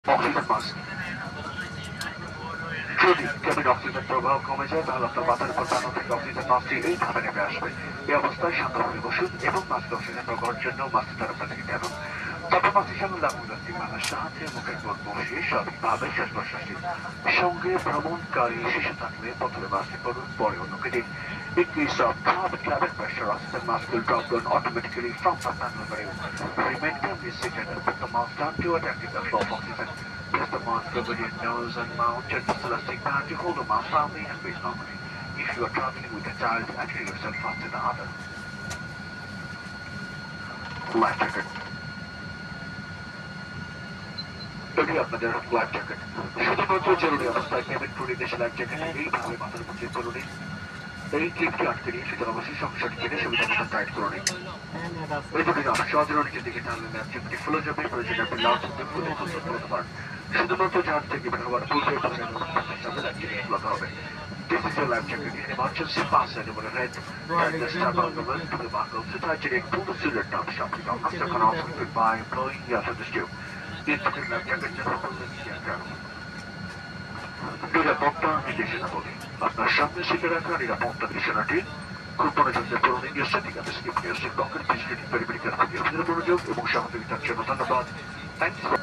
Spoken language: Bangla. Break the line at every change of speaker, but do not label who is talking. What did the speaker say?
Oxygen mask. যদি কেবিন অক্সিজেন প্রবাহ কমে যায় তাহলে আপনার মাথার উপর প্যানেল থেকে অক্সিজেন মাস্কটি এইভাবে নেমে আসবে। এই অবস্থায় শান্তভাবে বসুন এবং মাস্কে অক্সিজেন প্রবাহের জন্য মাস্ক তার আপনার থেকে টানুন। তারপর মাস্কের সামনে লাগু প্লাস্টিক মালার সাহায্যে মুখের উপর বসিয়ে সঠিকভাবে শ্বাস প্রশ্বাস দিন। সঙ্গে ভ্রমণকারী শিশু থাকলে প্রথমে মাস্কে করুন, পরে অন্যকে দিন। In case of drop in cabin pressure, oxygen mask will drop down automatically from the panel value. Remain firmly seated and put the mask down to attacking the flow of oxygen. Place the mask over your nose and mouth and use elastic band to hold the mask firmly and breathe normally. If you are traveling with a child, adhere yourself fast to the other. Life jacket. এটি আপনাদের লাইফ জ্যাকেট। শুধুমাত্র জরুরি অবস্থায় কেবিন ক্রু নির্দেশে লাইফ জ্যাকেট এইভাবে মাথার উপর চেক করুন। এই ক্লিপটি আটকে নিয়ে সেটার অবশ্যই সংসারটি কেটে সুবিধা মতো টাইট করে নিন। এই দুটি না সহজের নিচের দিকে টানলে লাইফ জ্যাকেটটি খুলে যাবে, প্রয়োজনে আপনি লাউড শব্দ খুলে খুলতে পারেন। শুধুমাত্র জাহাজ থেকে বের হওয়ার পূর্বে সামনে লাইফ জ্যাকেট খোলাতে হবে। This is your life jacket. In emergency, pass it over the head. Tighten the strap on the wrist to the buckle to tighten it. Pull the cylinder top sharply down. After cut off by blowing the other tube. Inside life jacket just pull the strap. নিরাপত্তা নির্দেশনাবলী। আপনার সামনে শিখে রাখা নিরাপত্তা নির্দেশনাটি খুব মনোযোগ দিয়ে পড়ুন। ইন্ডিয়া সেটিং আপনি স্কিপ নিয়ে আসছেন। Doctor visiting very very carefully. আপনাদের মনোযোগ এবং সহযোগিতার জন্য ধন্যবাদ। থ্যাংকস।